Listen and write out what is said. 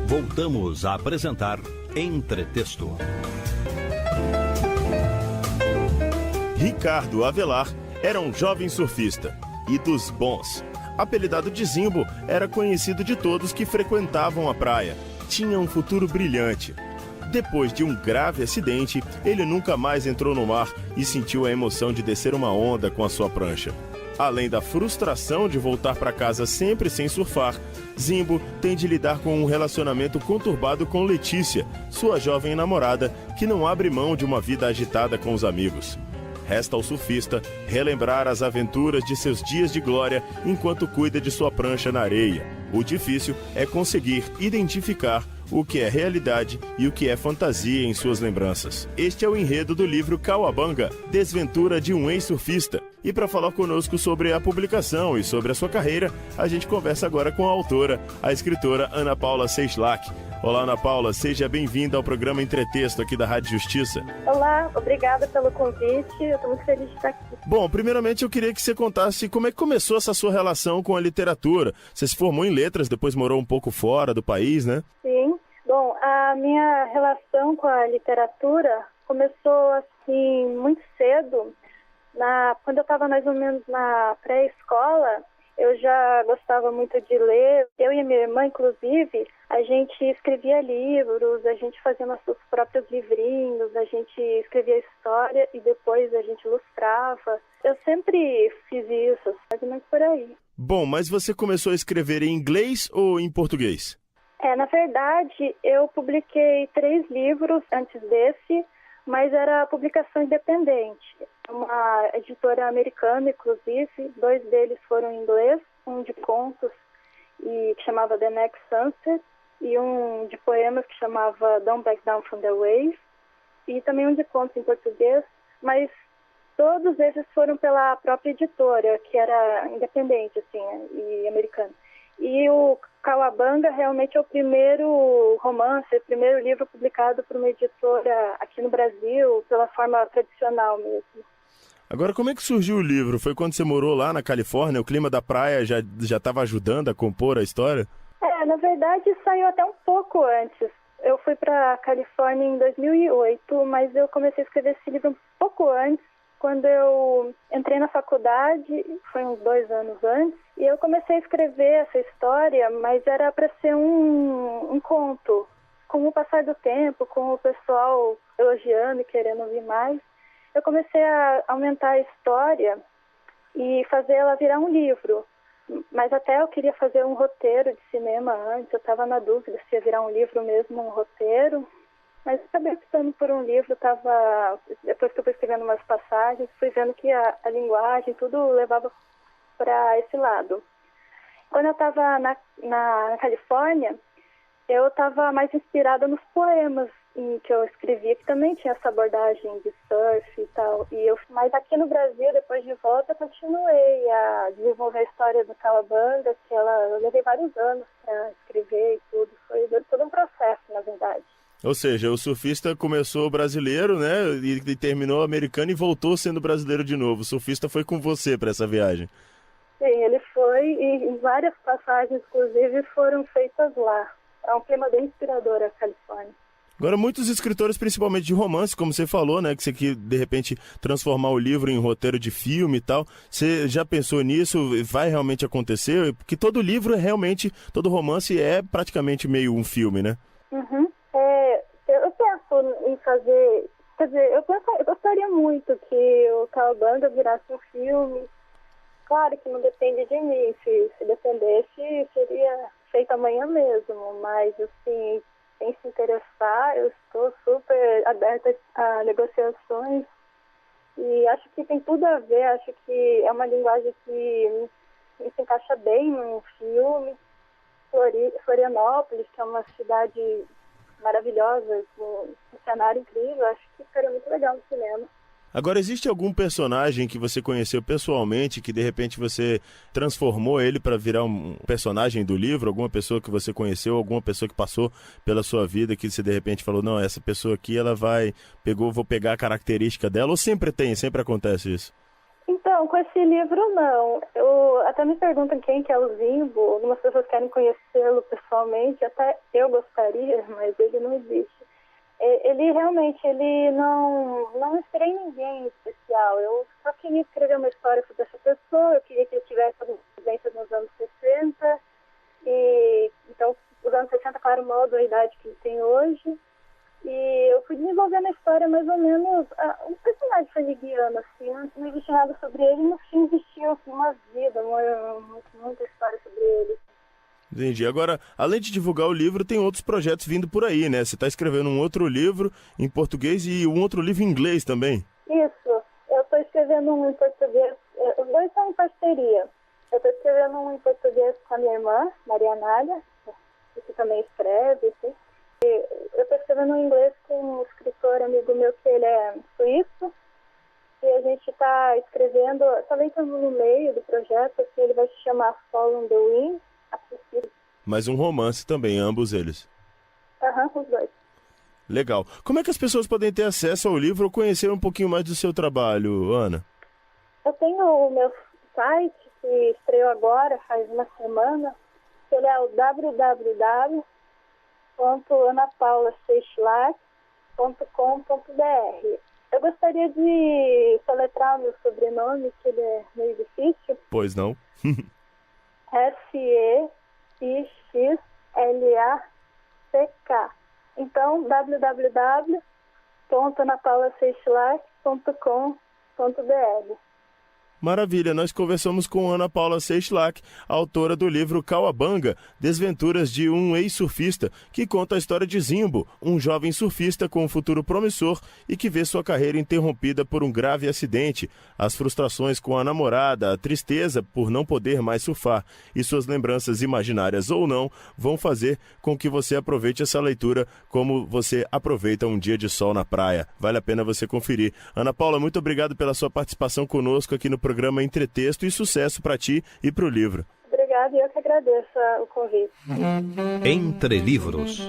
Voltamos a apresentar Entretexto. Ricardo Avelar era um jovem surfista e dos bons. Apelidado de Zimbo, era conhecido de todos que frequentavam a praia. Tinha um futuro brilhante. Depois de um grave acidente, ele nunca mais entrou no mar e sentiu a emoção de descer uma onda com a sua prancha. Além da frustração de voltar para casa sempre sem surfar, Zimbo tem de lidar com um relacionamento conturbado com Letícia, sua jovem namorada, que não abre mão de uma vida agitada com os amigos. Resta ao surfista relembrar as aventuras de seus dias de glória enquanto cuida de sua prancha na areia. O difícil é conseguir identificar o que é realidade e o que é fantasia em suas lembranças. Este é o enredo do livro Cauabanga, Desventura de um Ex-Surfista. E para falar conosco sobre a publicação e sobre a sua carreira, a gente conversa agora com a autora, a escritora Ana Paula Seixlac. Olá, Ana Paula, seja bem-vinda ao programa Entretexto aqui da Rádio Justiça. Olá, obrigada pelo convite, eu estou muito feliz de estar aqui. Bom, primeiramente eu queria que você contasse como é que começou essa sua relação com a literatura. Você se formou em letras, depois morou um pouco fora do país, né? Sim, bom, a minha relação com a literatura começou assim muito cedo. Quando eu estava mais ou menos na pré-escola, eu já gostava muito de ler. Eu e a minha irmã, inclusive, a gente escrevia livros, a gente fazia nossos próprios livrinhos, a gente escrevia história e depois a gente ilustrava. Eu sempre fiz isso, mais ou menos por aí. Bom, mas você começou a escrever em inglês ou em português? Na verdade, eu publiquei 3 livros antes desse, mas era publicação independente. Uma editora americana, inclusive, 2 deles foram em inglês, um de contos que chamava The Next Sunset e um de poemas que chamava Don't Back Down from the Waves, e também um de contos em português, mas todos esses foram pela própria editora, que era independente, assim, e americana. E o Cauabanga realmente é o primeiro romance, o primeiro livro publicado por uma editora aqui no Brasil, pela forma tradicional mesmo. Agora, como é que surgiu o livro? Foi quando você morou lá na Califórnia? O clima da praia já estava ajudando a compor a história? Na verdade, saiu até um pouco antes. Eu fui para a Califórnia em 2008, mas eu comecei a escrever esse livro um pouco antes, quando eu entrei na faculdade, foi uns 2 anos antes, e eu comecei a escrever essa história, mas era para ser um conto. Com o passar do tempo, com o pessoal elogiando e querendo ouvir mais, eu comecei a aumentar a história e fazer ela virar um livro. Mas até eu queria fazer um roteiro de cinema antes, eu estava na dúvida se ia virar um livro mesmo, um roteiro. Mas acabei optando por um livro, depois que eu fui escrevendo umas passagens, fui vendo que a linguagem, tudo levava para esse lado. Quando eu estava na Califórnia, eu estava mais inspirada nos poemas que eu escrevia, que também tinha essa abordagem de surf e tal. Mas aqui no Brasil, depois de volta, eu continuei a desenvolver a história do Cauabanga, que eu levei vários anos para escrever e tudo. Foi todo um processo, na verdade. Ou seja, o surfista começou brasileiro, né, e terminou americano e voltou sendo brasileiro de novo. O surfista foi com você para essa viagem. Sim, ele foi, e várias passagens, inclusive, foram feitas lá. É um clima bem inspirador a Califórnia. Agora, muitos escritores, principalmente de romance, como você falou, né, que você quer, de repente, transformar o livro em roteiro de filme e tal. Você já pensou nisso? Vai realmente acontecer? Porque todo livro todo romance é praticamente meio um filme, né? Uhum. Eu penso em fazer, quer dizer, eu gostaria muito que o Cauabanga virasse um filme. Claro que não depende de mim, se dependesse seria feito amanhã mesmo, mas assim, sem se interessar, eu estou super aberta a negociações e acho que tem tudo a ver, acho que é uma linguagem que se encaixa bem num filme. Florianópolis, que é uma cidade maravilhosa, com um cenário incrível, acho que seria muito legal no cinema. Agora, existe algum personagem que você conheceu pessoalmente, que de repente você transformou ele para virar um personagem do livro? Alguma pessoa que você conheceu, alguma pessoa que passou pela sua vida, que você de repente falou, não, essa pessoa aqui, vou pegar a característica dela, ou sempre acontece isso? Então, Não, com esse livro não. Eu até me perguntam quem que é o Zimbo. Algumas pessoas querem conhecê-lo pessoalmente, até eu gostaria, mas ele não existe. Ele realmente, ele não inspirei ninguém em especial. Eu só queria escrever uma história sobre essa pessoa, eu queria que ele tivesse alguma vivência nos anos 60. E, então, os anos 60, claro, molda a idade que ele tem hoje. E eu fui desenvolvendo a história mais ou menos. O personagem foi me guiando, assim, não existia nada sobre ele, no fim existia assim, uma vida, muita história sobre ele. Entendi. Agora, além de divulgar o livro, tem outros projetos vindo por aí, né? Você está escrevendo um outro livro em português e um outro livro em inglês também. Isso. Eu estou escrevendo um em português. Os dois são em parceria. Eu estou escrevendo um em português com a minha irmã, Maria Anália, que também escreve, assim. Eu estou escrevendo em inglês com um escritor amigo meu que ele é suíço. E a gente está escrevendo, também estamos no meio do projeto, que ele vai se chamar Fall on the Wind. Mas um romance também, ambos eles. Os dois. Legal. Como é que as pessoas podem ter acesso ao livro ou conhecer um pouquinho mais do seu trabalho, Ana? Eu tenho o meu site, que estreou agora, faz uma semana, que ele é o www.anapaulaseixlac.com.br. Eu gostaria de soletrar o meu sobrenome, que ele é meio difícil. Pois não? Seixlack. Então, www.anapaulaseixlac.com.br. Maravilha, nós conversamos com Ana Paula Seixlac, autora do livro Cauabanga, Desventuras de um Ex-Surfista, que conta a história de Zimbo, um jovem surfista com um futuro promissor e que vê sua carreira interrompida por um grave acidente, as frustrações com a namorada, a tristeza por não poder mais surfar e suas lembranças imaginárias ou não vão fazer com que você aproveite essa leitura como você aproveita um dia de sol na praia. Vale a pena você conferir. Ana Paula, muito obrigado pela sua participação conosco aqui no programa Entretexto e sucesso para ti e para o livro. Obrigada, e eu que agradeço o convite. Entre Livros.